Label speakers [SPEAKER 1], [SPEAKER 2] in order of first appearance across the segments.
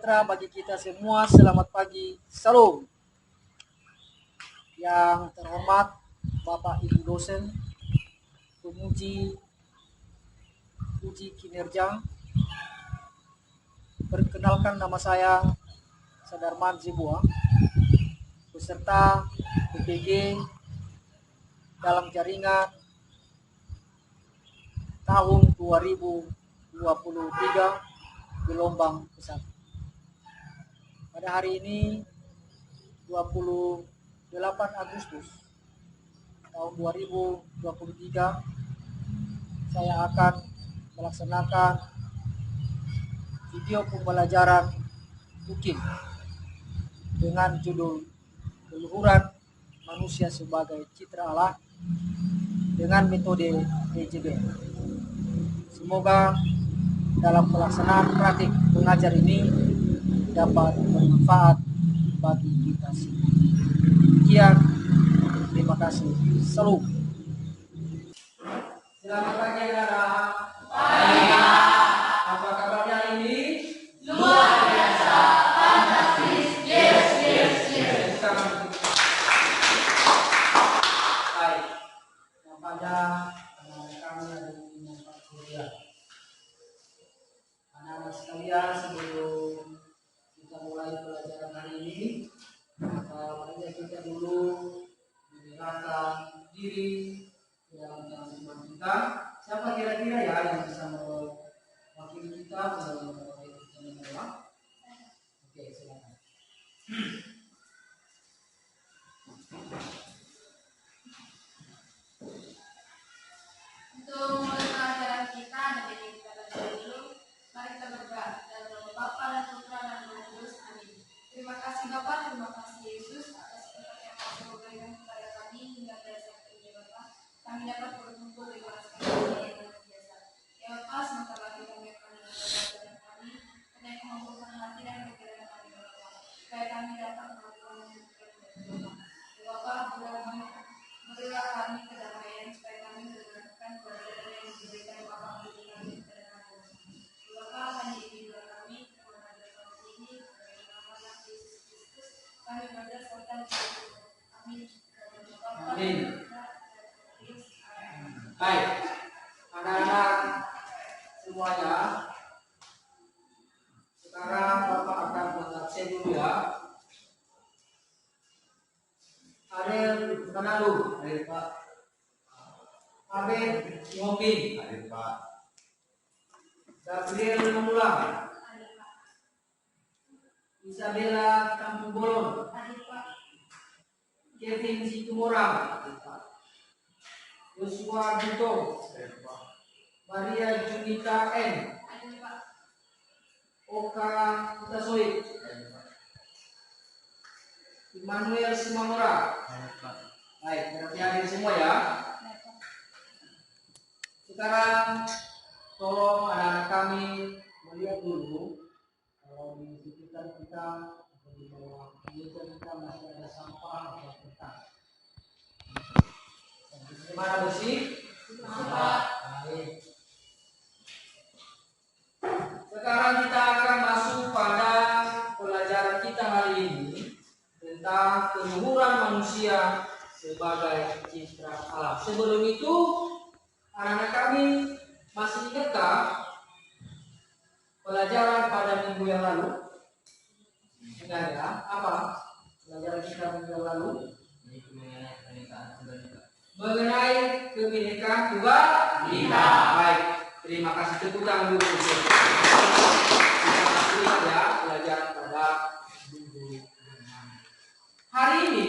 [SPEAKER 1] sejahtera bagi kita semua. Selamat pagi, salam. Yang terhormat Bapak Ibu dosen, penguji uji kinerja. Perkenalkan, nama saya Sadarman Zibua, peserta PPG dalam jaringan tahun 2023 gelombang besar. Pada hari ini 28 Agustus tahun 2023 saya akan melaksanakan video pembelajaran UKIM dengan judul Keluhuran Manusia sebagai Citra Allah dengan metode PJB. Semoga dalam pelaksanaan praktik mengajar ini dapat bermanfaat bagi kita semua. Sekian, terima kasih. Salam. Selamat pagi anak-anak. Pagi. Apa kabarnya ini?
[SPEAKER 2] Luar biasa, fantastis. Yes.
[SPEAKER 1] Baik. Nampaknya anak-anak kami ada yang nampak kuliah. Anak-anak sekalian, sebelum kita mulai pelajaran hari ini, mari kita dulu menyerahkan diri dalam teman kita. Siapa kira-kira ya yang bisa mewakili kita mewakili kita? Oke, silakan.
[SPEAKER 2] Untuk mulai pelajaran kita, nanti kita baca dulu. Mari kita berdoa. Dalam nama Bapa dan Putra dan Roh Kudus. Amin. Terima kasih Bapa, terima kasih Yesus atas berkat yang Kau berikan kepada kami hingga pada saat ini Bapa. Kami dapat berkumpul di kelas kami yang luar biasa. Ya Bapa, sebentar lagi kami akan mulai pelajaran kami. Karena yang membuka hati dan pikiran kami Bapa. Supaya kami dapat melakukan yang Bapa. Ya Bapa, berilah kami kedamaian supaya kami mendengarkan pelajaran yang diberikan Bapa untuk kami kepada kami. Bapa, hanya izinkan kami mengajar kami ini dalam nama Yesus Kristus. Kami berdoa serta berdoa. Amin.
[SPEAKER 1] Amin. Baik, anak-anak semuanya, sekarang Bapak akan mengabsen dulu ya. Ariel Kanalu, hadir Pak. Abed Ngopin, hadir Pak. Gabriel Memulang,
[SPEAKER 2] Hadir Pak.
[SPEAKER 1] Isabella Kampung Bolon,
[SPEAKER 2] Hadir Pak.
[SPEAKER 1] Kevin Situmorang, hadir Pak. Yosua Buto, hadir Pak. Maria Junita N,
[SPEAKER 2] Hadir Pak.
[SPEAKER 1] Oka Utasoid, hadir Pak. Immanuel Simamora, hadir Pak. Baik, berarti hadir semua ya.
[SPEAKER 2] Hadir Pak.
[SPEAKER 1] Sekarang tolong anak-anak kami melihat dulu kalau di sekitar kita atau di bawah meja kita masih ada sampah atau kertas. Bagaimana bersih? Baik. Sekarang kita akan masuk pada pelajaran kita hari ini tentang keluhuran manusia sebagai citra Allah. Sebelum itu, anak-anak kami masih ingatkah pelajaran pada minggu yang lalu? Ingat ya? Apa pelajaran kita minggu yang lalu? Mengenai kebinekaan Tuhan kita. Baik, terima kasih, tepuk tangan dulu. Kita masih lihat ya pelajaran pada minggu yang lalu. Hari ini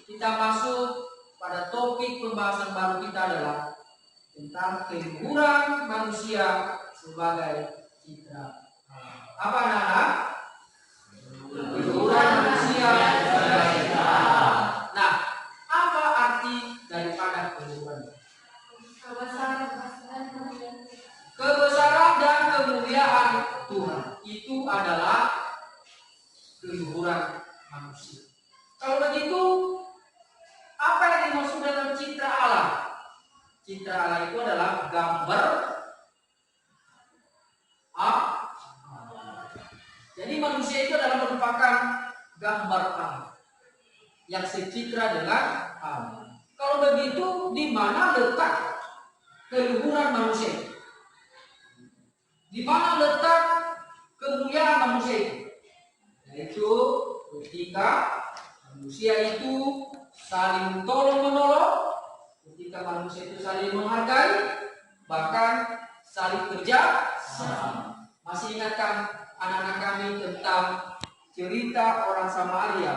[SPEAKER 1] kita masuk pada topik pembahasan baru kita adalah tentang keluhuran manusia sebagai citra Allah. Apa anak-anak? Keluhuran manusia sebagai citra Allah. Nah, apa arti daripada keluhuran? Kebesaran dan kemuliaan Tuhan itu adalah keluhuran manusia. Kalau begitu, apa yang dimaksud dengan citra Allah? Citra Allah itu adalah gambar Allah. Jadi manusia itu gambar Allah, yang secitra dengan Allah. Kalau begitu, di mana letak keluhuran manusia? Di mana letak kemuliaan manusia itu? Yaitu ketika manusia itu saling tolong-menolong, ketika manusia itu saling menghargai, bahkan saling kerja sama. Masih ingatkan anak-anak kami tentang cerita orang Samaria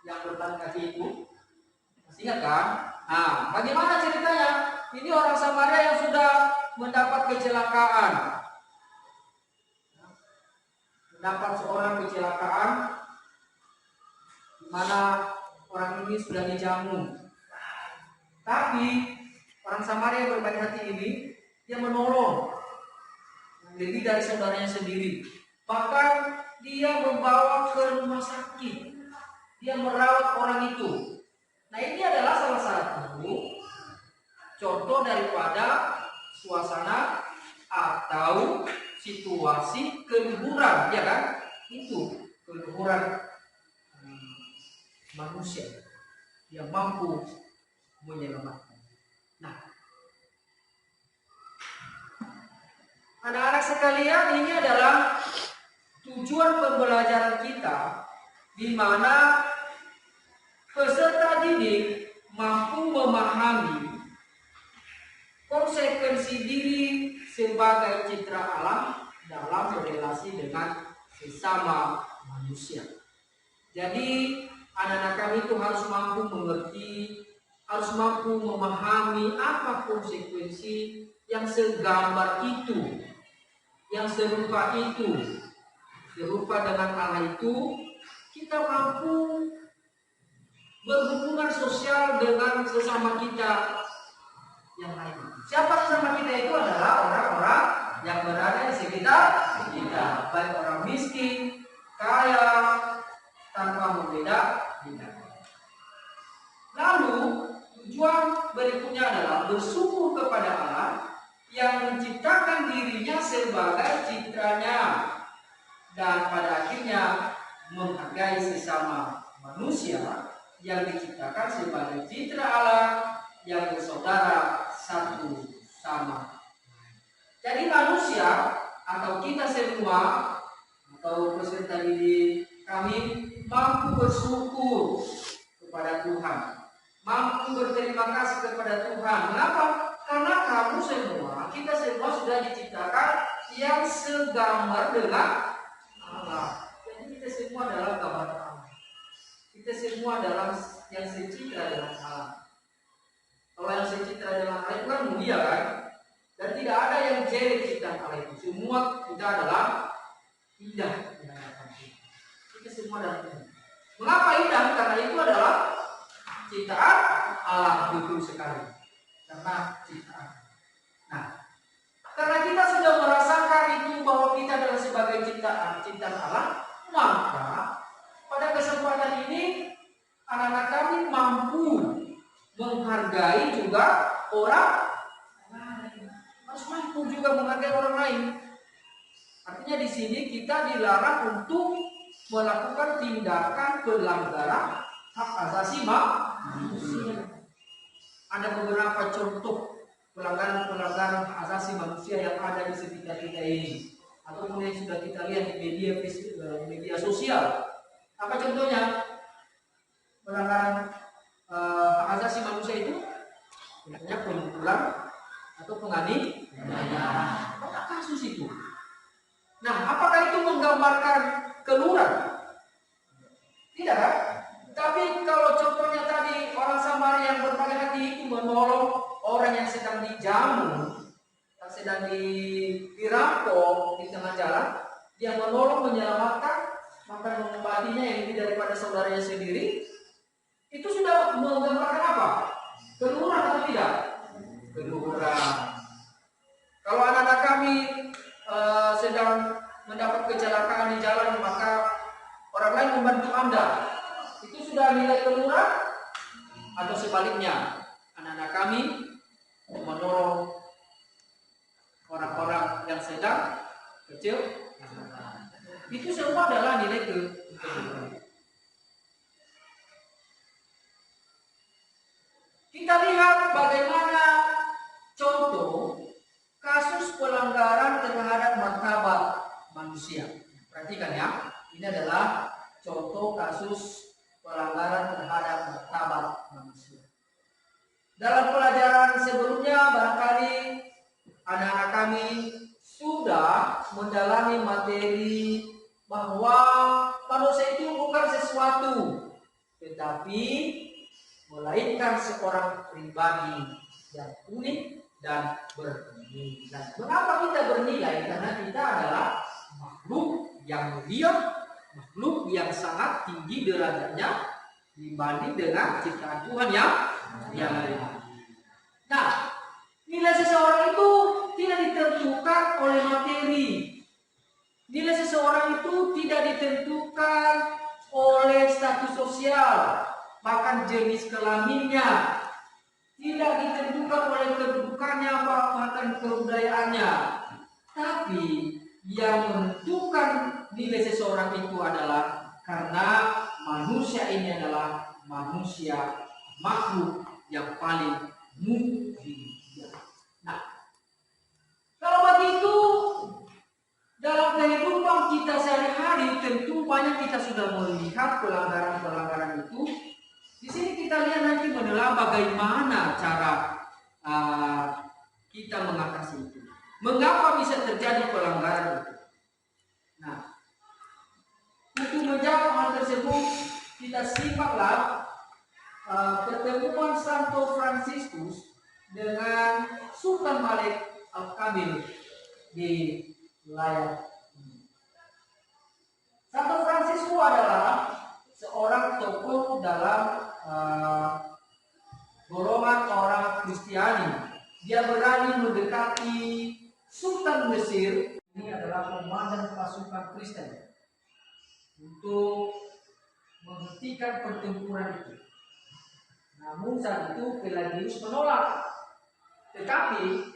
[SPEAKER 1] yang bertani kaki itu? Masih ingat kan? Nah, bagaimana ceritanya? Ini orang Samaria yang sudah mendapat kecelakaan. Mendapat seorang kecelakaan di mana orang ini sudah dijamu. Tapi orang Samaria yang berbaik hati ini, dia menolong lebih dari saudaranya sendiri. Bahkan dia membawa ke rumah sakit. Dia merawat orang itu. Nah, ini adalah salah satu contoh daripada suasana atau situasi keluhuran, ya kan? Itu keluhuran manusia yang mampu menyelamatkan. Nah, anak-anak sekalian, ini adalah tujuan pembelajaran kita, di mana peserta didik mampu memahami konsekuensi diri sebagai citra alam dalam berrelasi dengan sesama manusia. Jadi anak-anak kami itu harus mampu mengerti, harus mampu memahami apa konsekuensi yang segambar itu, yang serupa itu, serupa dengan Allah itu. Kita mampu berhubungan sosial dengan sesama kita yang lain. Siapa sesama kita itu? Adalah orang-orang yang berada di sekitar kita, baik orang miskin, kaya, tanpa membeda-bedakan. Lalu tujuan berikutnya adalah bersyukur kepada Allah yang menciptakan dirinya sebagai citranya, dan pada akhirnya menghargai sesama manusia yang diciptakan sebagai citra Allah yang bersaudara satu sama. Jadi manusia atau kita semua atau peserta didik kami mampu bersyukur kepada Tuhan, mampu berterima kasih kepada Tuhan. Mengapa? Karena kamu semua, kita semua sudah diciptakan yang segambar dengan Allah. Jadi kita semua adalah gambar Allah. Kita semua adalah yang secitra dengan Allah. Kalau yang secitra dengan Allah itu kan mulia kan? Dan tidak ada yang jelek ciptaan Allah itu. Semua kita adalah indah. Kita semua adalah indah. Mengapa indah? Karena itu adalah ciptaan Allah, betul sekali. Karena ciptaan. Nah, karena kita sudah merasakan itu bahwa kita adalah sebagai ciptaan Allah, maka pada kesempatan ini anak-anak kami mampu menghargai juga orang lain. Harus mampu juga menghargai orang lain. Artinya di sini kita dilarang untuk melakukan tindakan pelanggaran hak asasi manusia. Ada beberapa contoh pelanggaran hak asasi manusia yang ada di sekitar kita ini, ataupun yang sudah kita lihat di media sosial. Apa contohnya? Pelanggaran hak asasi manusia itu misalnya pemukulan atau penganiayaan. Apa kasus itu? Nah, apakah itu menggambarkan keluhuran? Tidak kan? Tapi kalau contohnya tadi orang Samaria yang berbaik hati itu menolong orang yang sedang dijamu, yang sedang dirampok di tengah jalan, dia menolong, menyelamatkan, bahkan mengobatinya yang lebih daripada saudaranya sendiri. Itu sudah menggambarkan apa? Keluhuran atau tidak? Keluhuran. Kalau anak-anak kami sedang mendapat kecelakaan di jalan, maka orang lain membantu Anda, itu sudah nilai keluhuran? Atau sebaliknya, anak-anak kami menolong orang-orang yang sedang kecil, itu semua adalah nilai keluhuran. Kita lihat bagaimana contoh kasus pelanggaran terhadap martabat manusia. Perhatikan ya, ini adalah contoh kasus pelanggaran terhadap martabat manusia. Dalam pelajaran sebelumnya barangkali anak-anak kami sudah mendalami materi bahwa manusia itu bukan sesuatu, tetapi melainkan seorang pribadi yang unik dan bernilai. Mengapa kita bernilai? Karena kita adalah makhluk yang mulia, makhluk yang sangat tinggi derajatnya dibanding dengan ciptaan Tuhan yang lain. Nah, nilai seseorang itu tidak ditentukan oleh materi. Nilai seseorang itu tidak ditentukan oleh status sosial, bahkan jenis kelaminnya, tidak ditentukan oleh kedudukannya, bahkan kebudayaannya. Tapi yang menentukan nilai seseorang itu adalah karena manusia ini adalah manusia makhluk yang paling mulia. Nah, kalau begitu dalam kehidupan kita sehari-hari tentu banyak kita sudah melihat pelanggaran-pelanggaran itu. Di sini kita lihat nanti menelah bagaimana cara kita mengatasi itu. Mengapa bisa terjadi pelanggaran itu? Nah, untuk menjawab hal tersebut kita simaklah pertemuan Santo Fransiskus dengan Sultan Malik Al-Kamil di layar ini. Santo Fransiskus adalah seorang tokoh dalam golongan orang Kristiani. Dia berani mendekati Sultan Mesir. Ini adalah komandan pasukan Kristen untuk menghentikan pertempuran itu. Namun saat itu Pelagius menolak. Tetapi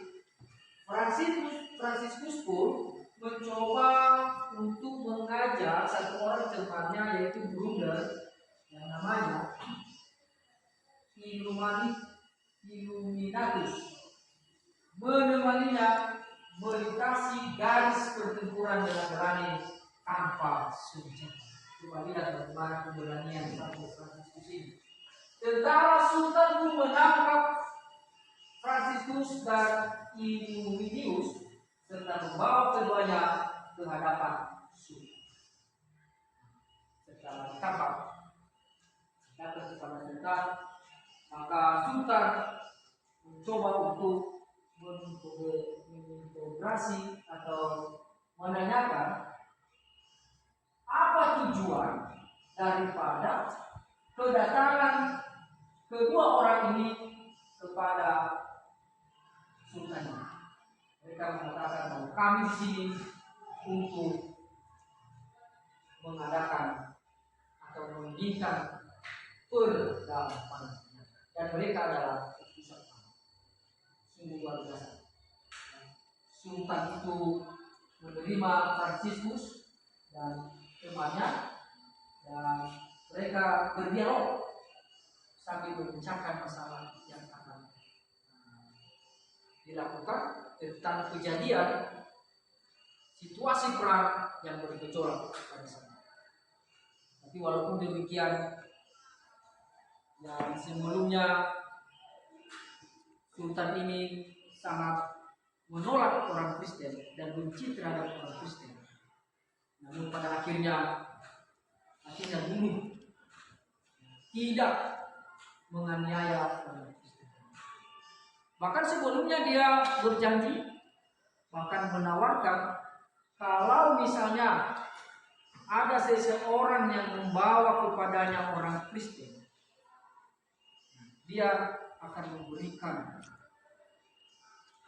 [SPEAKER 1] Fransiskus pun mencoba untuk mengajak satu orang temannya, yaitu Bruder, yang namanya Illuminatus, menemaninya melintasi garis pertempuran dengan berani tanpa senjata. Coba lihat bagaimana keberanian Santo Fransiskus ini. Tentara Sultan pun menangkap Fransiskus dan Illuminatus serta membawa keduanya ke hadapan Sultan. Setelah ditangkap, datang kepada Sultan, maka Sultan mencoba untuk menginterogasi atau menanyakan apa tujuan daripada kedatangan kedua orang ini kepada Sultan. Mereka mengatakan bahwa kami di sini untuk mengadakan atau menginginkan perdamaian, dan mereka adalah pusat. Sungguh luar biasa. Sultan itu menerima Fransiskus dan temannya, dan mereka berdialog sambil membincangkan masalah yang akan dilakukan tentang kejadian situasi perang yang bergejolak pada saat itu. Tapi walaupun demikian, yang sebelumnya Sultan ini sangat menolak orang Kristen dan benci terhadap orang Kristen. Namun pada akhirnya bunuh, tidak menganiaya orang Kristen. Bahkan sebelumnya dia berjanji, bahkan menawarkan, kalau misalnya ada seseorang yang membawa kepadanya orang Kristen, dia akan memberikan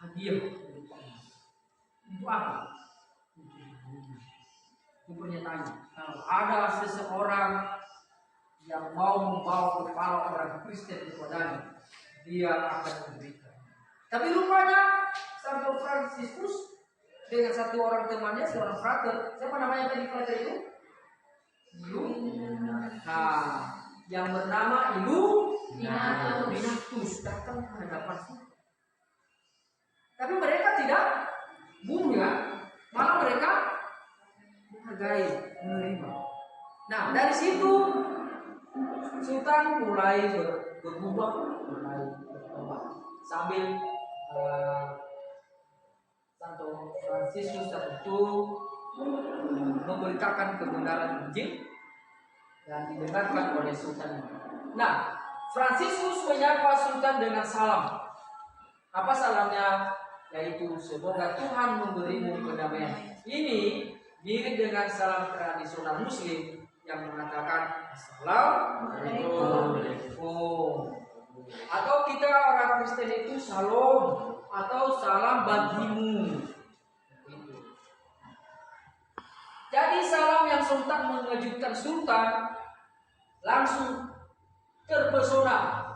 [SPEAKER 1] hadiah berupa emas. Untuk apa? Itu pernyataannya. Kalau ada seseorang yang mau membawa kepala orang Kristen kepadanya, dia akan memberikan. Tapi rupanya Santo Fransiskus dengan satu orang temannya, seorang frater, siapa namanya tadi frater itu? Nah, yang bernama Donatus datang ke hadapan Sultan. Tapi mereka tidak bunuh ya, malah mereka menghargai, menerima. Nah dari situ Sultan mulai berubah, mulai berubah sambil Santo Fransiskus itu memberitakan kebenaran Injil dan didengarkan oleh Sultan. Nah, Fransiskus menyapa Sultan dengan salam. Apa salamnya? Yaitu semoga Tuhan memberimu kedamaian. Ini mirip dengan salam tradisional Muslim yang mengatakan Assalamualaikum. Atau kita orang Kristen itu Shalom atau salam bagimu. Jadi salam yang Sultan mengejutkan Sultan langsung terpesona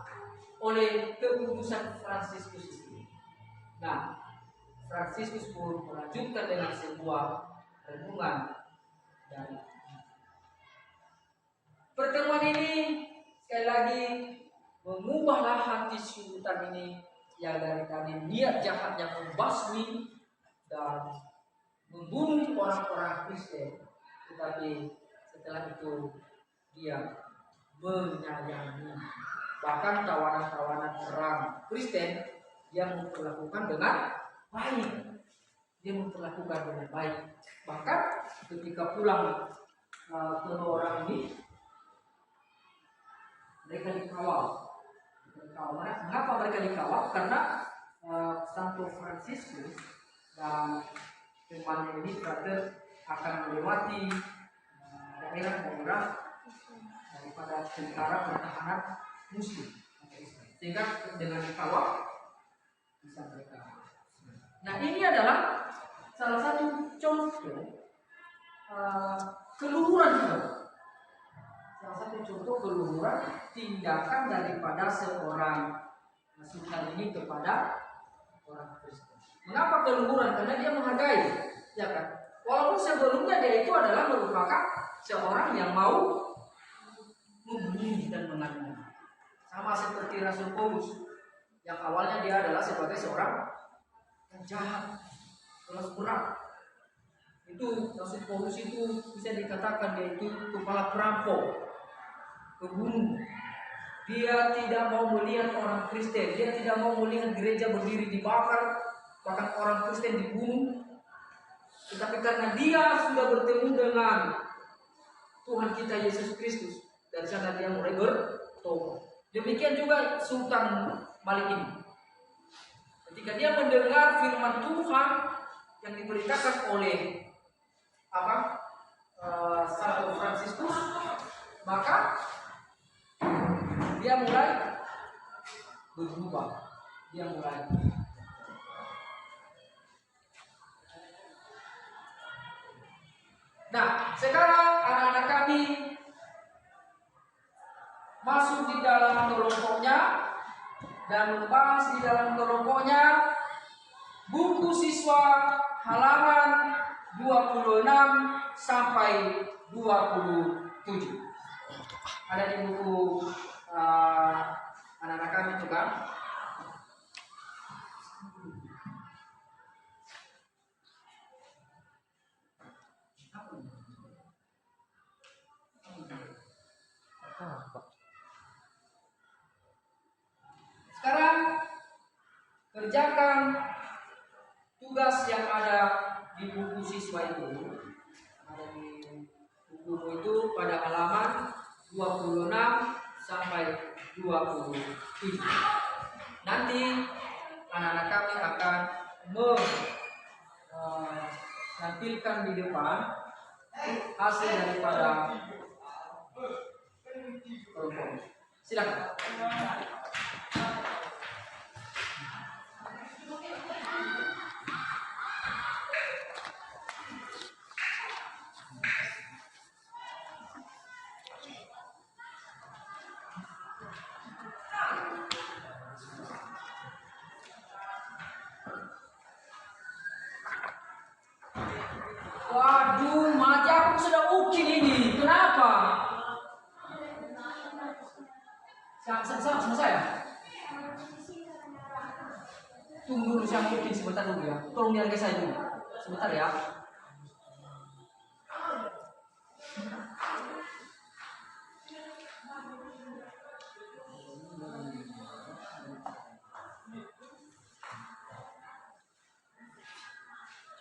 [SPEAKER 1] oleh kekudusan Fransiskus ini. Nah, Fransiskus pun melanjutkan dengan sebuah renungan dari pertemuan ini sekali lagi mengubahlah hati Sultan ini yang dari tadi niat jahat yang membasmi dan membunuh orang-orang Kristen, tetapi setelah itu dia menyayangi bahkan tawanan-tawanan orang Kristen dia memperlakukan dengan baik. Dia memperlakukan dengan baik. Bahkan ketika pulang kedua orang ini mereka dikawal. Mengapa mereka dikawal? Karena Santo Fransiskus dan temannya ini akan melewati daerah-daerah daripada tentara pertahanan Muslim, sehingga dengan dikawal bisa mereka. Nah ini adalah salah satu contoh keluhuran juga. Salah satu contoh keluhuran tindakan daripada seorang Sultan ini kepada orang Kristen. Mengapa keluhuran? Karena dia menghargai, ya kan? Walaupun sebelumnya dia itu adalah merupakan seorang yang mau membunuh dan menganiaya. Sama seperti Rasul Paulus yang awalnya dia adalah sebagai seorang yang jahat, kelas berat. Itu Rasul Paulus itu bisa dikatakan dia itu kepala perampok, pembunuh. Dia tidak mau melihat orang Kristen, dia tidak mau melihat gereja berdiri dibakar, bahkan orang Kristen dibunuh. Tetapi karena dia sudah bertemu dengan Tuhan kita Yesus Kristus, dari sana dia mulai bertobat. Demikian juga Sultan Malik ini. Ketika dia mendengar firman Tuhan yang diberitakan oleh Santo Fransiskus, maka dia mulai berubah. Dia mulai Nah, sekarang anak-anak kami masuk di dalam kelompoknya dan membahas di dalam kelompoknya buku siswa halaman 26 sampai 27. Ada di buku anak-anak kami juga. Sekarang kerjakan tugas yang ada di buku siswa itu. Ada di buku itu pada halaman 26 sampai 27. Nanti anak-anak kami akan menampilkan di depan hasil daripada kelompok. Silakan. Waduh, mati aku sudah ukir ini. Kenapa? sama saya. Tunggu dulu saya mungkin sebentar dulu ya. Tolong dihargai saya dulu. Sebentar ya.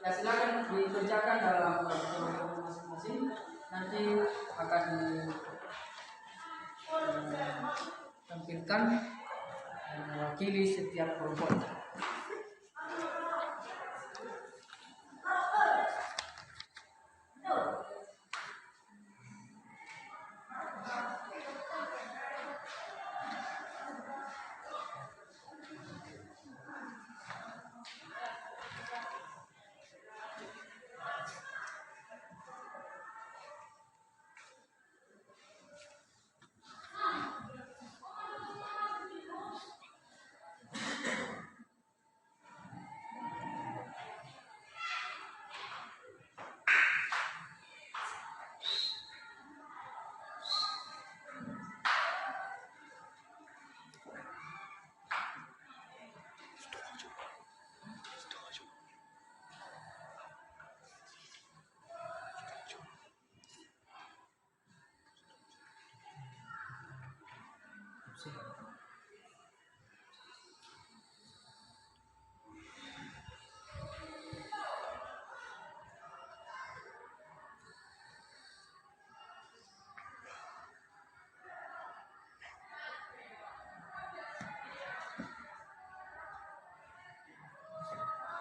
[SPEAKER 1] Ya silakan dikerjakan dalam kelompok masing-masing. Nanti akan ditampilkan mewakili setiap kelompok.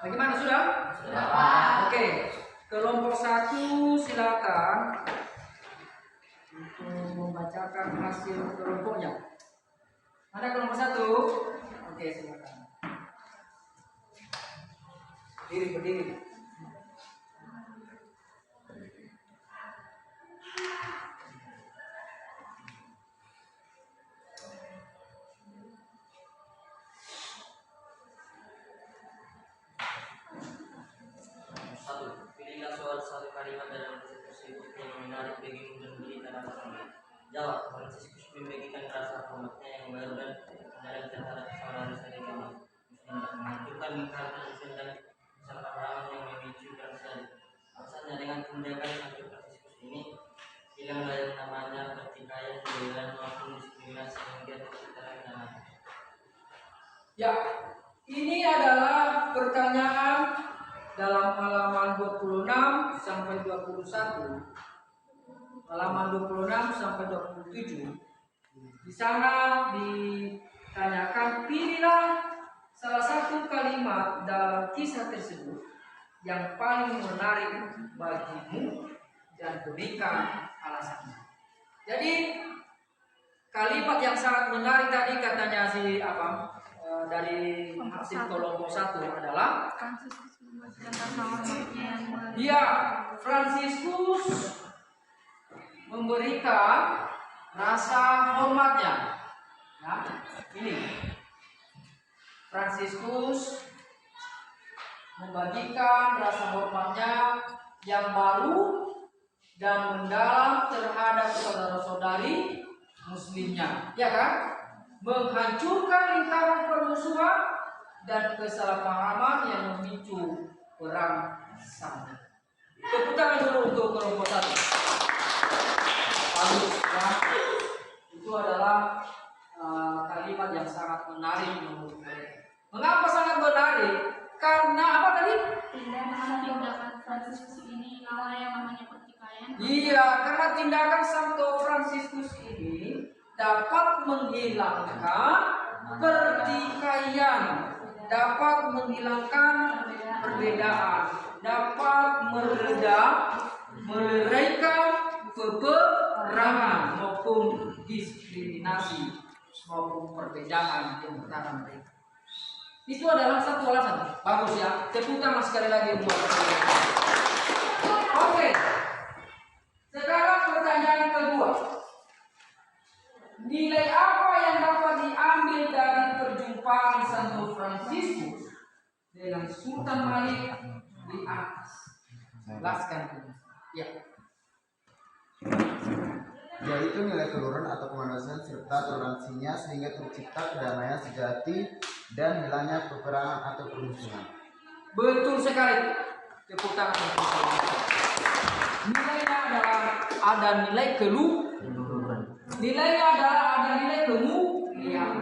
[SPEAKER 1] Bagaimana sudah? Sudah. Oke, kelompok 1 silakan untuk membacakan hasil kelompoknya. Ada kelompok 1? Oke, silakan. Berdiri.
[SPEAKER 3] Satu kalimat dalam diskusi yang menarik bagimu dan berita rasa. Jawab. Fransiskus membagikan rasa hormatnya yang baru dan kendaraan terhadap saudara saudara Muslim, menghancurkan lingkaran Muslim dan kesalahpahaman yang memicu perasaan. Alasannya dengan tindakan satu Fransiskus ini hilanglah yang namanya pertikaian, perbedaan maupun diskriminasi hingga kesetaraan dan
[SPEAKER 1] Ya, ini adalah pertanyaan dalam halaman 26 sampai 21. Halaman 26 sampai 27. Di sana ditanyakan, pilihlah salah satu kalimat dalam kisah tersebut yang paling menarik bagimu dan berikan alasannya. Jadi kalimat yang sangat menarik tadi katanya dari hasil kelompok 1 adalah Fransiskus memberikan rasa hormatnya. Ya, ini Fransiskus membagikan rasa hormatnya yang baru dan mendalam terhadap saudara-saudari Muslimnya, ya kan? Menghancurkan lingkaran permusuhan dan kesalahpahaman yang memicu perang saudara. Tepuk tangan dulu untuk kelompok 1. Bagus ya. Itu adalah kalimat yang sangat menarik menurut mereka. Mengapa sangat menarik? Karena apa tadi?
[SPEAKER 2] Tindakan Fransiskus ini yang namanya pertikaian.
[SPEAKER 1] Iya, karena tindakan Santo Fransiskus ini dapat menghilangkan pertikaian, dapat menghilangkan perbedaan, dapat meleraikan peperangan maupun diskriminasi maupun perbedaan di antara mereka. Itu adalah satu alasan. Bagus ya. Tepuk tangan sekali lagi buat mereka. Oke. Sekarang pertanyaan kedua. Nilai apa yang dapat diambil dari perjumpaan Santo Fransiskus dengan Sultan Malik di atas? Jelaskan. Ya.
[SPEAKER 4] yaitu nilai keluhuran atau kemanusiaan serta toleransinya sehingga tercipta kedamaian sejati dan hilangnya peperangan atau permusuhan.
[SPEAKER 1] Betul sekali. Tepuk tangan. Nilainya adalah ada nilai keluhuran. Nilainya adalah ada nilai kemuliaan.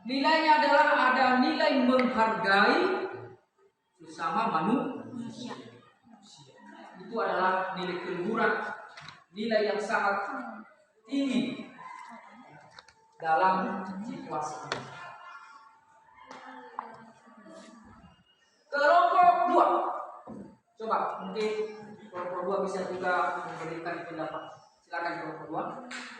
[SPEAKER 1] Nilainya adalah ada nilai menghargai sesama manusia. Itu adalah nilai keluhuran, nilai yang sangat tinggi dalam situasi ini. Kelompok 2. Coba mungkin kelompok 2 bisa juga memberikan pendapat. Silakan kelompok 2.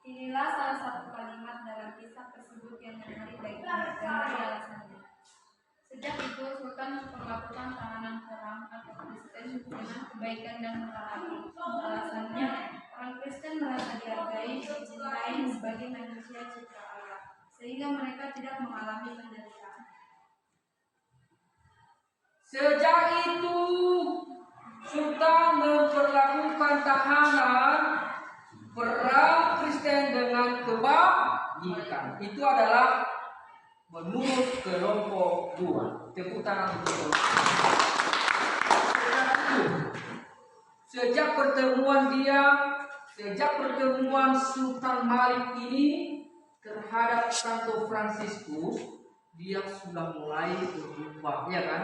[SPEAKER 2] Inilah salah satu kalimat dalam kisah tersebut yang menarik bagi umat dan dari alasannya. Sejak itu, Sultan memperlakukan tahanan perang atau Kristen dengan kebaikan dan murah hati. Alasannya, orang Kristen merasa dihargai, dicintai sebagai manusia cipta Allah, sehingga mereka tidak mengalami penderitaan.
[SPEAKER 1] Sejak itu, Sultan memperlakukan tahanan perang Kristen dengan kebajikan. Itu adalah menurut kelompok 2. Tepuk tangan untuk sejak pertemuan Sultan Malik ini terhadap Santo Fransiskus, dia sudah mulai berubah, ya kan?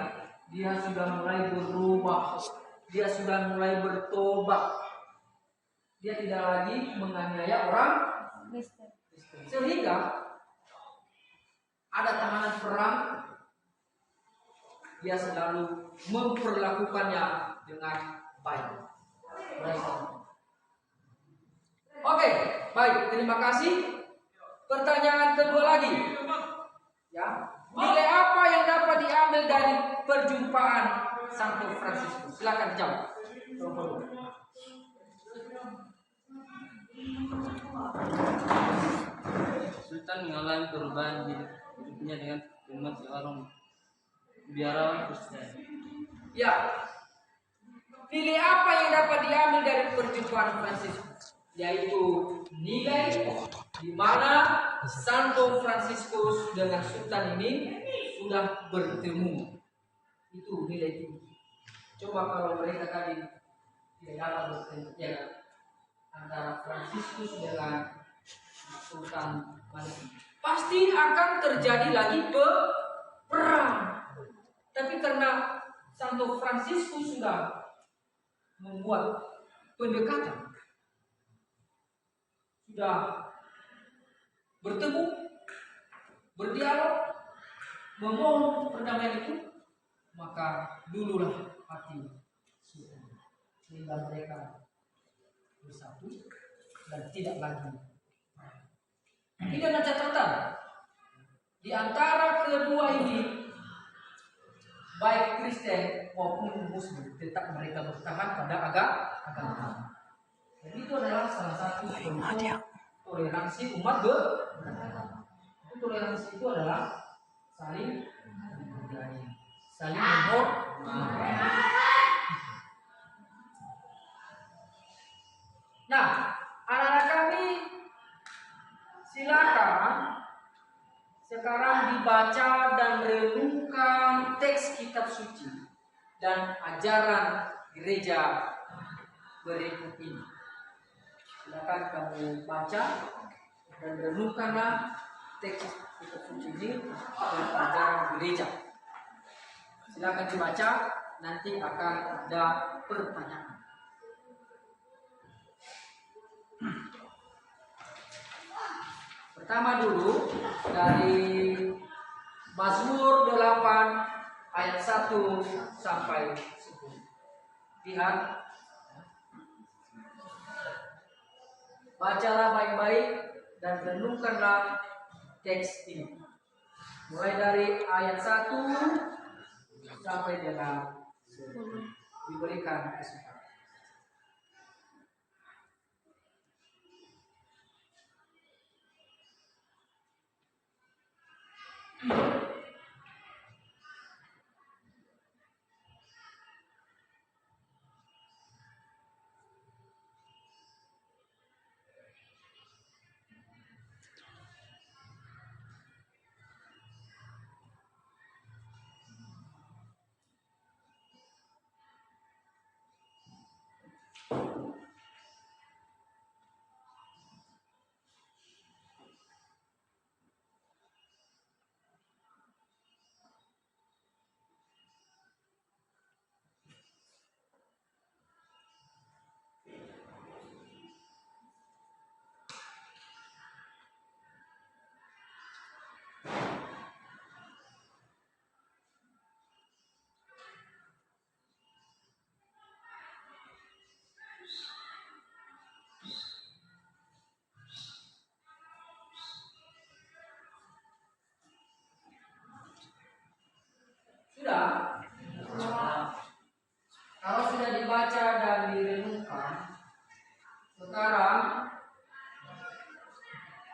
[SPEAKER 1] Dia sudah mulai berubah, dia sudah mulai bertobat. Dia tidak lagi menganiaya orang Kristen. Sehingga ada tahanan perang, dia selalu memperlakukannya dengan baik. Oke, baik, terima kasih. Pertanyaan kedua lagi. Ya, nilai apa yang dapat diambil dari perjumpaan Santo Fransiskus? Silakan jawab.
[SPEAKER 3] Sultan mengalami perubahan hidupnya dengan umat seorang biarawan Kristen.
[SPEAKER 1] Ya, nilai apa yang dapat diambil dari perjumpaan Fransiskus? Yaitu nilai di mana Santo Fransiskus dengan Sultan ini sudah bertemu. Itu nilai tinggi. Coba kalau mereka tadi tidak dapat bertemu, ya, antara Fransiskus dengan Sultan Malik, pasti akan terjadi lagi perang. Tapi karena Santo Fransiskus sudah membuat pendekatan, sudah bertemu, berdialog, memohon perdamaian itu, maka dululah hati Sultan, sehingga mereka bersatu dan tidak lagi. Ini ada catatan di antara kedua ini, baik Kristen maupun Muslim, tetap mereka bertahan pada agama. Dan itu adalah salah satu bentuk toleransi umat beragama. Toleransi itu adalah saling menghargai, saling menghormati. Nah, anak-anak kami, silakan sekarang dibaca dan renungkan teks kitab suci dan ajaran gereja berikut ini. Silakan kamu baca dan renungkanlah teks kitab suci ini dan ajaran gereja. Silakan dibaca, nanti akan ada pertanyaan. Pertama dulu dari Mazmur 8 ayat 1 sampai 10. Lihat, bacalah baik-baik dan renungkanlah teks ini. Mulai dari ayat 1 sampai dengan 10. Diberikan kesempatan.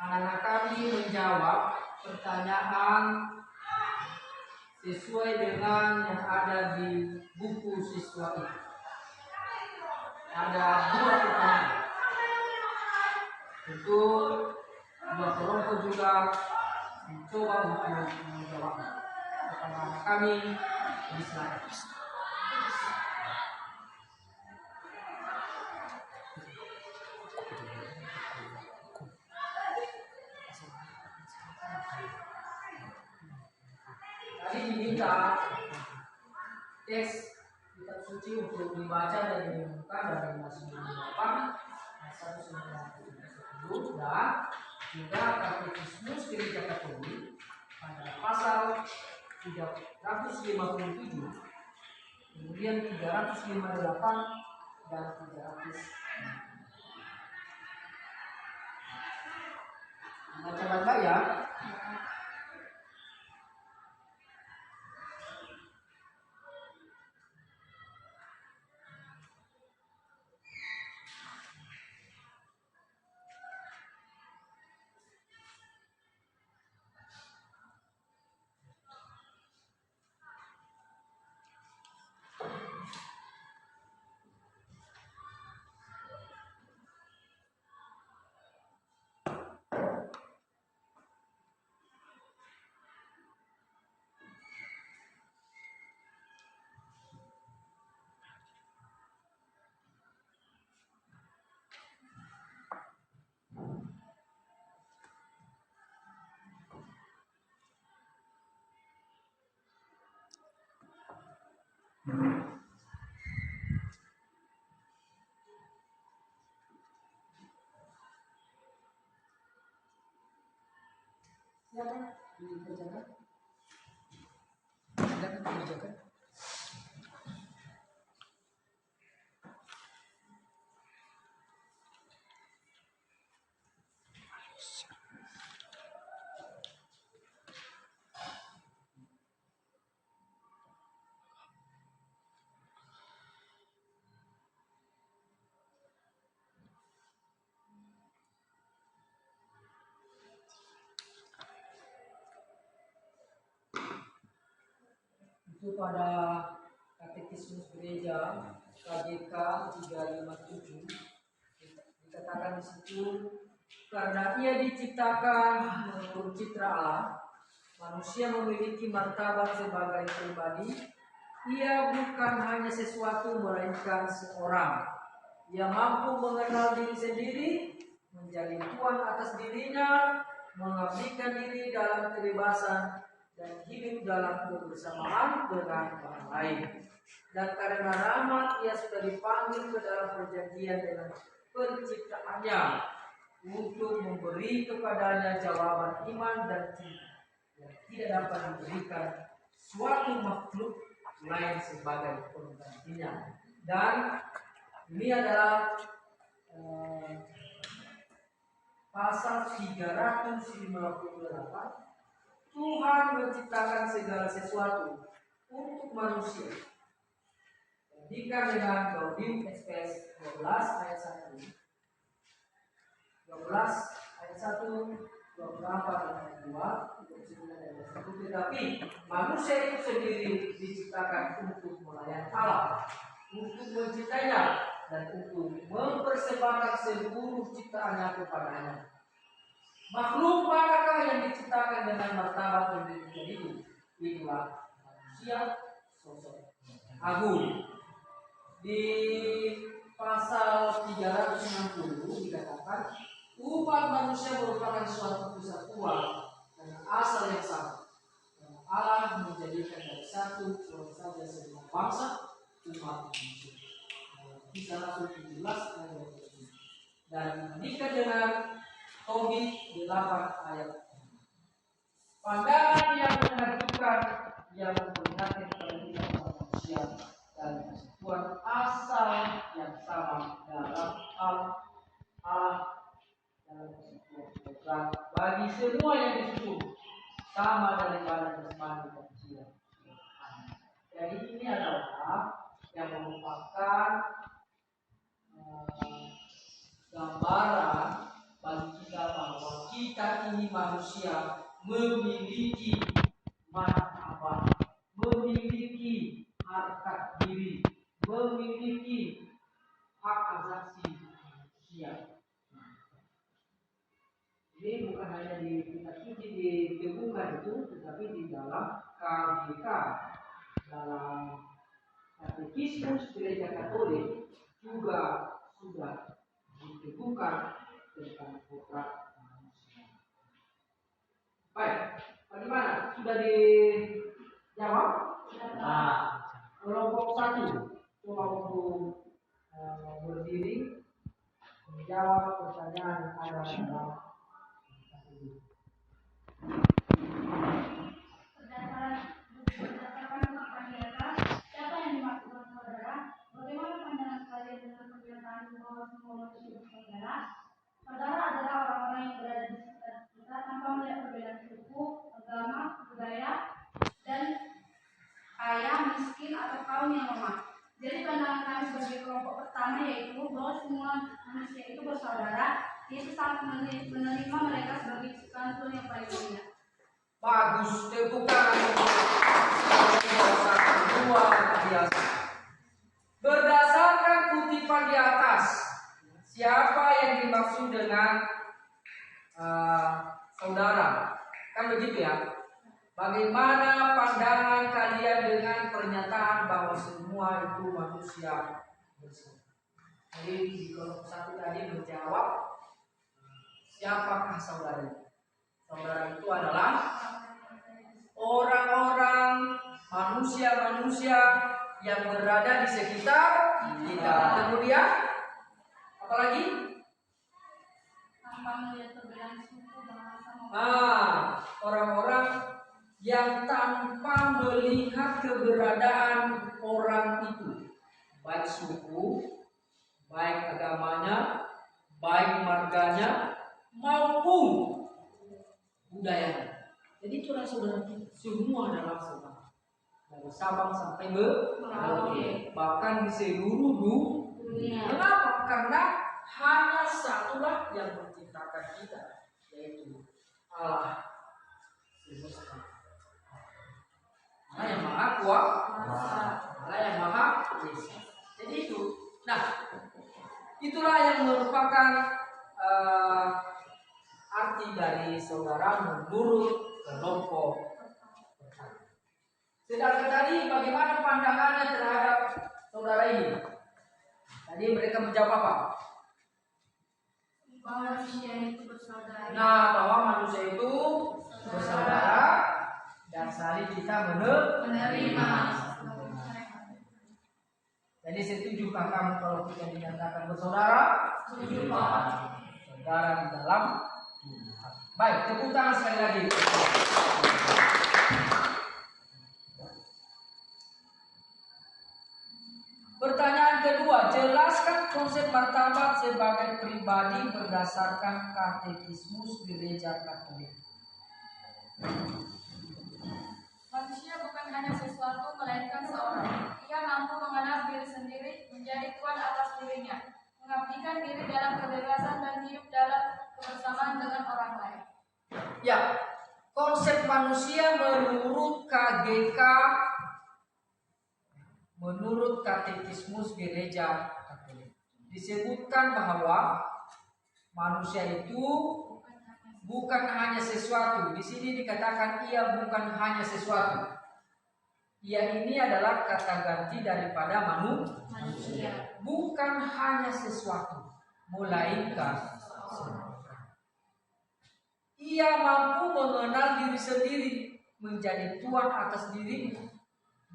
[SPEAKER 1] anak-anak kami menjawab pertanyaan sesuai dengan yang ada di buku siswa itu. Ada 2 pertanyaan. Tentu dua kelompok juga mencoba untuk menjawabnya. Pertanyaan kami di slide. Tadi diminta teks kitab suci untuk dibaca dan direnungkan dari Mazmur 8 ayat 1 sampai 10 dan juga Katekismus Gereja Katolik pada pasal 357, kemudian 358 dan 300. Baca baca ya. Silakan dikerjakan. Silakan dikerjakan. Itu pada Katekismus Gereja KGK 357 dikatakan di situ, karena ia diciptakan menurut citra Allah, manusia memiliki martabat sebagai pribadi. Ia bukan hanya sesuatu melainkan seorang. Ia mampu mengenal diri sendiri, menjadi tuan atas dirinya, mengabdikan diri dalam kebebasan dan hidup dalam kebersamaan dengan orang lain. Dan karena rahmat ia sudah dipanggil ke dalam perjanjian dengan penciptaannya untuk memberi kepadanya jawaban iman dan cinta yang tidak dapat diberikan suatu makhluk lain sebagai penggantinya. Dan ini adalah pasal 358. Tuhan menciptakan segala sesuatu untuk manusia. Jika dengan Gaudium et Spes 12 ayat 1, 12 ayat 1, 24 ayat 2, 29 ayat 1. Tetapi manusia itu sendiri diciptakan untuk melayani Allah, untuk mencintainya, dan untuk mempersembahkan seluruh ciptaannya kepadanya. Makhluk manakah yang diciptakan dengan martabat pendidikan itu? Itulah manusia sosok agung. Di pasal 360 dikatakan umat manusia merupakan suatu kesatuan dengan asal yang sama. Dan Allah menjadikan dari satu orang saja semua bangsa umat manusia. Kisah Rasul 17 ayat 27. Dan menikah dengan Tobit 8 ayat. Pandangan yang mengajukan yang memperlihatkan kepada kita manusia dan kesatuan asal yang sama dalam Allah dalam kesatuan bagi semua yang disusun sama daripada jasmani dan jiwa. Jadi ini adalah yang merupakan gambaran bagi kita bahwa kita kita ini manusia memiliki martabat, memiliki harkat diri, memiliki hak asasi manusia. Ini bukan hanya di kitab suci ditemukan itu, tetapi di dalam KGK, dalam Katekismus Gereja Katolik juga sudah ditemukan tentang kodrat manusia. Baik, bagaimana? Sudah dijawab? Nah, kelompok 1 coba untuk berdiri menjawab pertanyaan yang ada dalam
[SPEAKER 2] Berdasarkan fakta di atas, siapa yang dimaksudkan saudara? Bagaimana pandangan kalian dengan pernyataan bahwa semua manusia bersaudara? Saudara adalah orang-orang yang berada di sekitar kita tanpa melihat perbedaan suku, agama, budaya, dan kaya, miskin, atau kaum yang lemah. Jadi pandangan kami sebagai kelompok pertama yaitu bahwa semua manusia itu bersaudara. Yesus sangat menerima mereka sebagai ciptaan yang paling mulia.
[SPEAKER 1] bagus, tepuk tangan luar biasa. Berdasarkan kutipan di atas, siapa yang dimaksud dengan saudara? Kan begitu ya? Bagaimana pandangan kalian dengan pernyataan bahwa semua itu manusia bersaudara? Jadi di kelompok 1 tadi menjawab, siapakah saudara itu? Saudara itu adalah orang-orang, manusia-manusia yang berada di sekitar kita. Kemudian, apa lagi?
[SPEAKER 2] Tanpa melihat perbedaan suku, bahasa,
[SPEAKER 1] Orang-orang yang tanpa melihat keberadaan orang itu, baik suku, baik agamanya, baik marganya, maupun budayanya. Jadi saudara kita semua adalah saudara, dari Sabang sampai Merauke, bahkan di seluruh dunia. Kenapa? Karena hanya satulah yang menciptakan kita, yaitu Allah semesta. Allah yang maha kuasa, Allah yang maha esa. Jadi itu. Nah, itulah yang merupakan arti dari saudara menurut kelompok pertama. Sedangkan tadi bagaimana pandangannya terhadap saudara ini? Tadi mereka menjawab apa?
[SPEAKER 2] bahwa manusia itu bersaudara.
[SPEAKER 1] Nah, bahwa manusia itu bersaudara dan saling kita menerima. Jadi setujukah kamu kalau kita dinyatakan bersaudara? Setuju, Pak. Saudara di dalam Tuhan. Baik, tepuk tangan sekali lagi. Pertanyaan kedua, jelaskan konsep martabat sebagai pribadi berdasarkan Katekismus Gereja Katolik.
[SPEAKER 2] Manusia bukan hanya sesuatu, melainkan seorang. Ia mampu mengenal diri sendiri, menjadi tuan atas dirinya, mengabdikan diri dalam kebebasan dan hidup dalam kebersamaan dengan orang lain.
[SPEAKER 1] Ya, konsep manusia menurut KGK, menurut Katekismus Gereja Katolik, disebutkan bahwa manusia itu bukan hanya sesuatu. Di sini dikatakan ia bukan hanya sesuatu. Ia ini adalah kata ganti daripada manusia. Bukan hanya sesuatu, melainkan seorang. Ia mampu mengenal diri sendiri, menjadi tuan atas dirinya,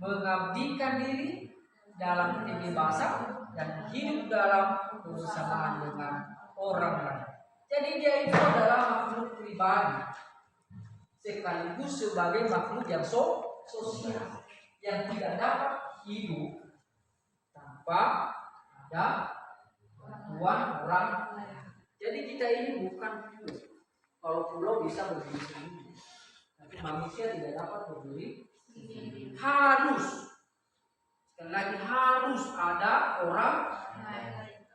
[SPEAKER 1] mengabdikan diri dalam kebebasan dan hidup dalam kebersamaan dengan orang lain. Jadi dia itu adalah makhluk pribadi sekaligus sebagai makhluk yang sosial yang tidak dapat hidup tanpa ada bantuan orang lain. Jadi kita ini bukan pulau. Kalau pulau bisa berdiri sendiri, tapi manusia tidak dapat berdiri. Harus, sekali lagi harus ada orang lain.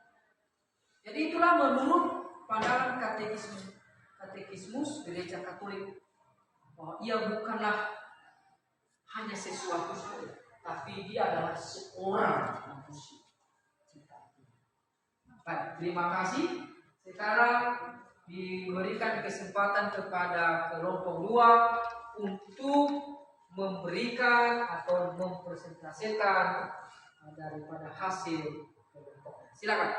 [SPEAKER 1] Jadi itulah menurut pandangan katekismus gereja Katolik bahwa ia bukanlah hanya sesuatu saja, tapi dia adalah seorang manusia. Baik, terima kasih. Sekarang diberikan kesempatan kepada kelompok 2 untuk memberikan atau mempresentasikan daripada hasil kelompok. Silakan.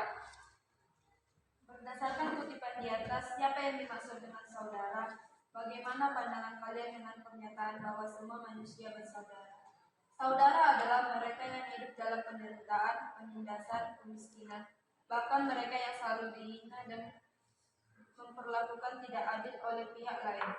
[SPEAKER 2] Berdasarkan kutipan di atas, siapa yang dimaksud dengan saudara? Bagaimana pandangan kalian dengan pernyataan bahwa semua manusia bersaudara? Saudara adalah mereka yang hidup dalam penderitaan, penindasan, kemiskinan, bahkan mereka yang selalu dihina dan memperlakukan tidak adil oleh pihak lain.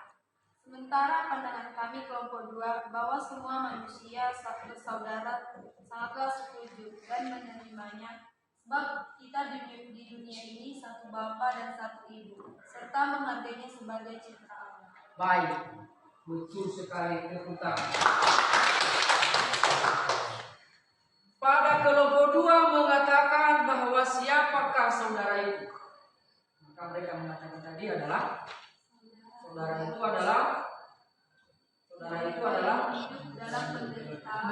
[SPEAKER 2] Sementara pandangan kami kelompok 2 bahwa semua manusia bersaudara sangatlah setuju dan menerimanya, sebab kita di dunia ini satu bapa dan satu ibu, serta menghargainya sebagai ciptaan Allah.
[SPEAKER 1] Baik, betul sekali, tepuk tangan. Pada kelompok 2 mengatakan bahwa siapakah saudara itu? Maka mereka mengatakan tadi adalah saudara itu adalah
[SPEAKER 2] Hidup dalam penderitaan.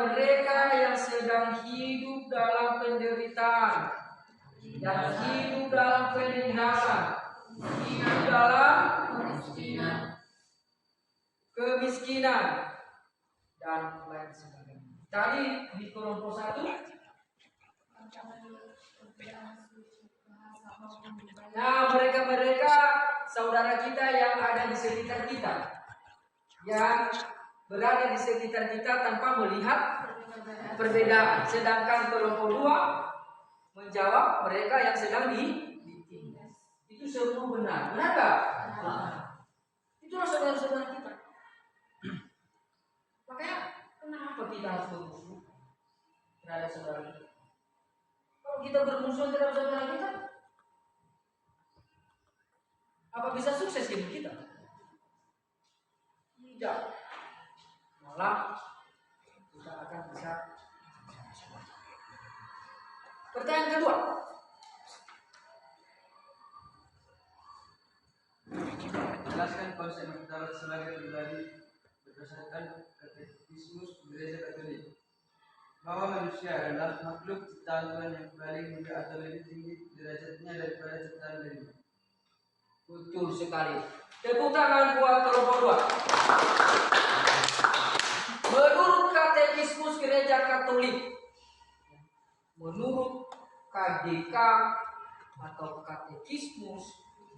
[SPEAKER 1] mereka yang sedang hidup dalam penderitaan, yang hidup dalam penindasan, hidup dalam kemiskinan dan lain sebagainya. Tadi di kelompok 1, nah mereka saudara kita yang ada di sekitar kita, yang berada di sekitar kita tanpa melihat perbedaan. Sedangkan kelompok 2 menjawab mereka yang sedang ditindas. Itu semua benar. Benar nggak? Itulah saudara-saudara kita. Makanya kenapa kita harus bermusuh terhadap saudara kita? Kalau kita bermusuh terhadap saudara kita, apa bisa sukses hidup kita? Tidak. Malah kita akan bisa. Pertanyaan kedua.
[SPEAKER 5] Jelaskan konsep martabat sebagai pribadi berdasarkan katekismus gereja Katolik, bahwa manusia adalah makhluk ciptaan Tuhan yang paling mulia atau lebih tinggi derajatnya daripada ciptaan lainnya.
[SPEAKER 1] Betul sekali. Tepuk tangan buat kelompok 2. Menurut katekismus gereja Katolik, menurut KGK atau katekismus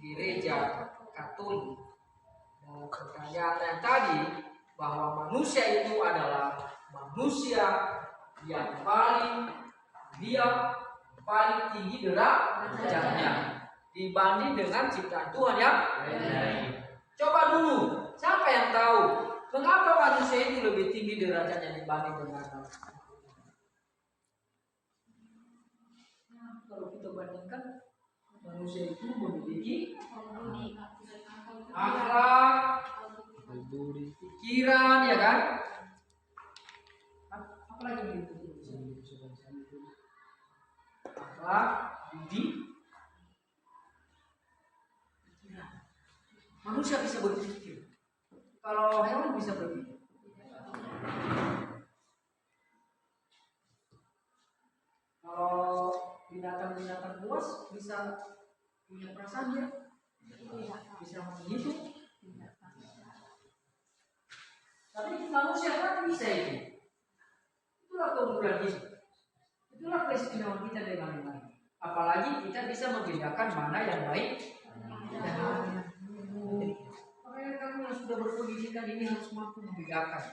[SPEAKER 1] gereja Katolik, dalam pertanyaan yang tadi bahwa manusia itu adalah manusia yang paling tinggi derajatnya dibanding dengan ciptaan Tuhan yang lain. Coba dulu, siapa yang tahu mengapa manusia itu lebih tinggi derajatnya dibanding dengan manusia? Nah, kalau kita bandingkan, manusia itu memiliki akhlak, pikiran, ya kan? Apalagi yang akhlak, budi, pikiran. Manusia bisa berpikir. Kalau hewan bisa berpikir. Kalau binatang-binatang buas bisa punya perasaan dia, bisa menghitung. Tapi manusia kan bisa itu. Itulah keunggulan kita. Itulah keistimewaan kita dengan yang lain. Apalagi kita bisa membedakan mana yang baik dan mana yang buruk. Makanya kamu yang sudah berpendidikan ini harus mampu membedakan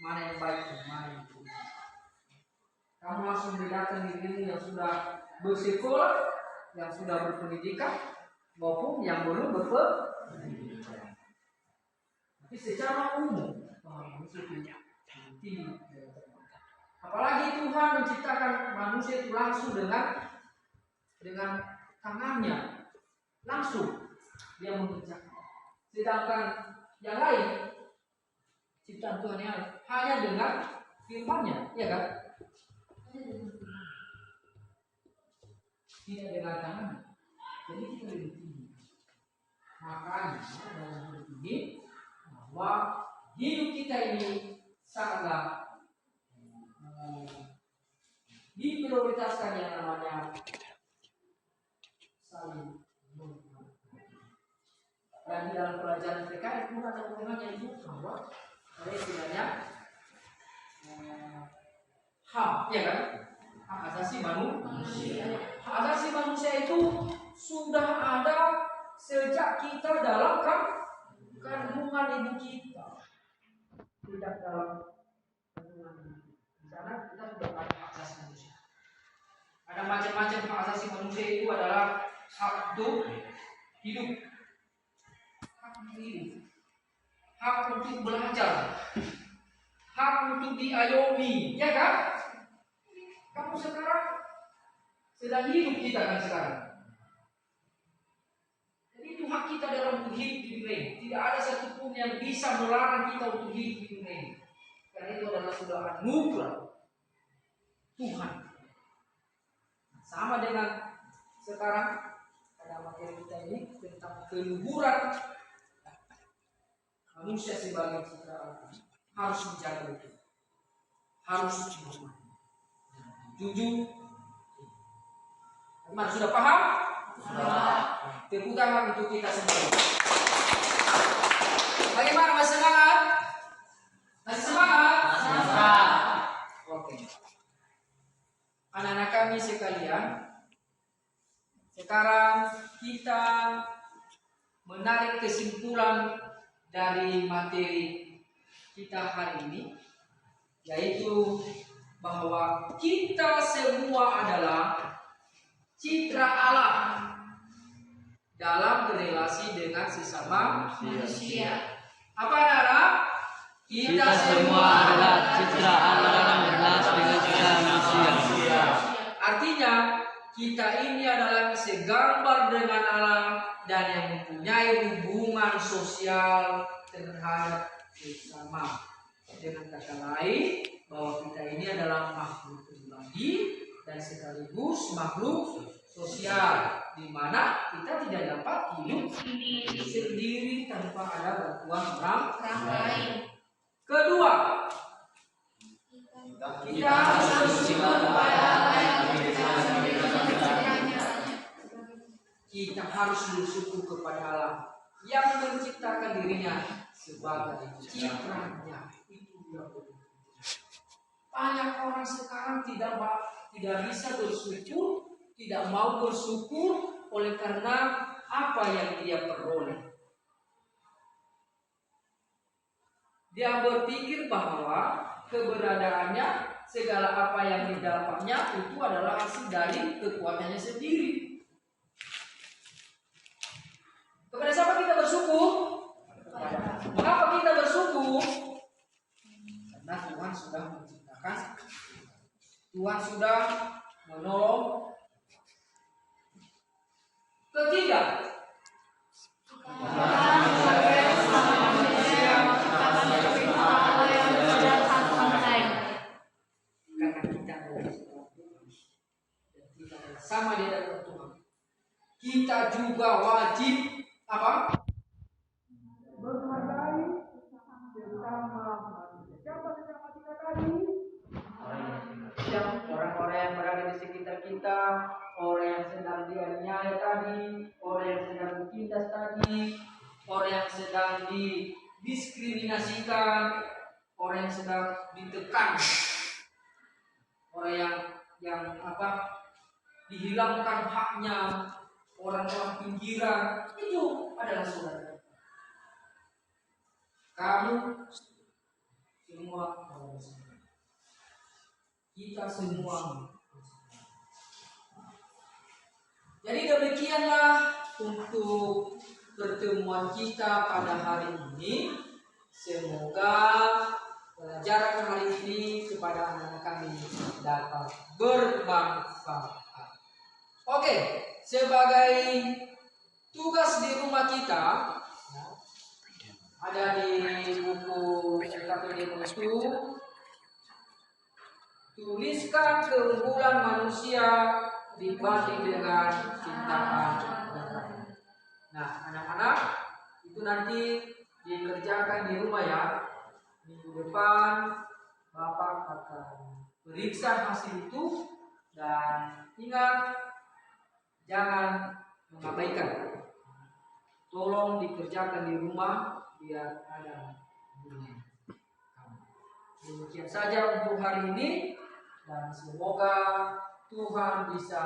[SPEAKER 1] mana yang baik dan mana yang buruk. Kamu harus membedakan dirimu yang sudah bersekolah, yang sudah berpendidikan, maupun yang belum berpendidikan. Tapi secara umum, manusia itu tinggi. Apalagi Tuhan menciptakan manusia itu langsung dengan tangannya, langsung dia mengerjakan. Sedangkan yang lain, ciptaan Tuhan yang lain, hanya dengan firman-Nya, ya kan? Tidak dengan tangan. Jadi kita lebih tinggi. makanya dalam hidup ini bahwa hidup kita ini sangatlah diprioritaskan yang namanya saling menghormati. Dan di dalam pelajaran PKN pun ada hubungannya itu bahwa ada istilahnya HAM, ya kan? Hak asasi manusia. Hak asasi manusia itu sudah ada sejak kita dalam kandungan ibu kita. Tidak dalam kandungan ibu. Di sana kita sudah ada hak asasi manusia. Ada macam-macam hak asasi manusia itu adalah hak untuk hidup, hak untuk hidup, hak untuk belajar, hak untuk diayomi, ya kan? Kamu sekarang sedang hidup kita kan sekarang. Jadi itu hak kita dalam untuk hidup di dunia ini. Tidak ada satupun yang bisa melarang kita untuk hidup di dunia ini. Karena itu adalah sudah anugerah Tuhan. Sama dengan sekarang ada materi kita ini tentang keluhuran manusia sebagai ciptaan harus dijaga itu, harus dihormati. Jujur, teman sudah paham? Sudah. Tepuk tangan untuk kita semua. Bagaimana, masih semangat? Masih semangat? Semangat. Oke. Anak-anak kami sekalian, sekarang kita menarik kesimpulan dari materi kita hari ini, yaitu bahwa kita semua adalah citra Allah dalam berelasi dengan sesama manusia. Apa anak-anak? Kita semua adalah citra Allah dalam berelasi dengan sesama manusia. Artinya kita ini adalah segambar dengan Allah dan yang mempunyai hubungan sosial terhadap sesama. Dengan kata lain, bahwa kita ini adalah makhluk pribadi dan sekaligus makhluk sosial, di mana kita tidak dapat hidup sendiri tanpa ada bantuan orang lain. Kedua, kita harus bersyukur kepada Allah yang kita harus bersyukur kepada Allah yang menciptakan dirinya sebagai citranya. Itu dia. Banyak orang sekarang tidak bisa bersyukur, tidak mau bersyukur oleh karena apa yang dia peroleh. Dia berpikir bahwa keberadaannya, segala apa yang didapatnya itu adalah hasil dari kekuatannya sendiri. Kepada siapa kita bersyukur? Mengapa kita bersyukur? Karena Tuhan sudah menciptakan, Tuhan sudah menolong. Ketiga, karena kita sama di hadapan Tuhan, kita juga wajib apa? Menghargai sesama manusia. Siapa sesama kita tadi? Orang-orang yang berada di sekitar kita, orang yang sedang dianiaya tadi, orang yang sedang ditindas tadi, orang yang sedang didiskriminasikan, orang yang sedang ditekan, orang yang dihilangkan haknya, orang-orang pinggiran, itu adalah saudara. Kamu semua kita semua. Jadi demikianlah untuk pertemuan kita pada hari ini. Semoga pelajaran hari ini kepada anak-anak kami dapat bermanfaat. Oke, sebagai tugas di rumah kita, ada di buku KPD itu, tuliskan keunggulan manusia dibanding dengan ciptaan. Nah, anak-anak, Itu nanti dikerjakan di rumah ya. Minggu depan Bapak akan periksa hasil itu, dan ingat jangan mengabaikan. Tolong dikerjakan di rumah biar ada gunanya. Demikian saja untuk hari ini, dan semoga Tuhan bisa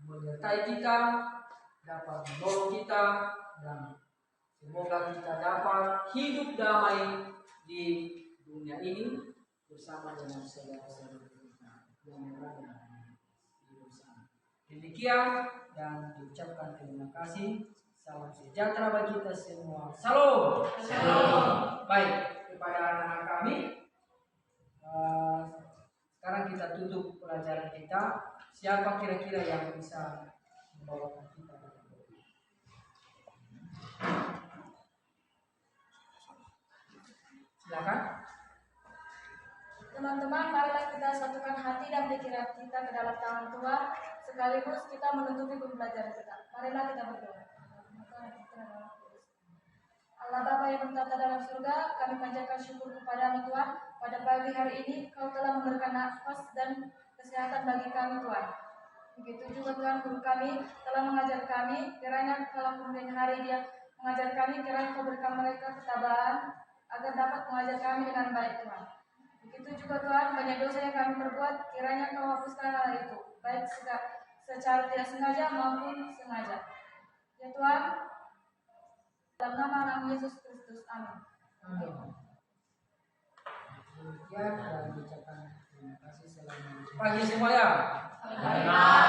[SPEAKER 1] menyertai kita, dapat menolong kita, dan semoga kita dapat hidup damai di dunia ini bersama dengan saudara-saudara kita yang berada di sana. Demikian, dan diucapkan terima kasih. Salam sejahtera bagi kita semua. Salam.
[SPEAKER 2] Shalom.
[SPEAKER 1] Baik, kepada anak-anak kami, sekarang kita tutup pelajaran kita. Siapa kira-kira yang bisa membawakan kita? Silakan.
[SPEAKER 2] Teman-teman, marilah kita satukan hati dan pikiran kita ke dalam tangan Tuhan, sekaligus kita menutupi pembelajaran kita. Marilah kita berdoa. Allah Bapa yang bertata dalam surga, kami panjatkan syukur kepada-Mu Tuhan. Pada pagi hari ini Kau telah memberikan nafas dan kesehatan bagi kami Tuhan. Begitu juga Tuhan, guru kami telah mengajar kami, kiranya kalau kemudian hari dia mengajar kami, kiranya Kau berikan mereka ketabahan agar dapat mengajar kami dengan baik Tuhan. Begitu juga Tuhan, banyak dosa yang kami perbuat, kiranya Kau hapuskan hal itu, baik secara tidak sengaja maupun sengaja. Ya Tuhan, dalam nama Yesus Kristus, amin.
[SPEAKER 1] Demikian, dan ucapkan terima kasih. Selamat pagi semuanya.
[SPEAKER 2] Amin.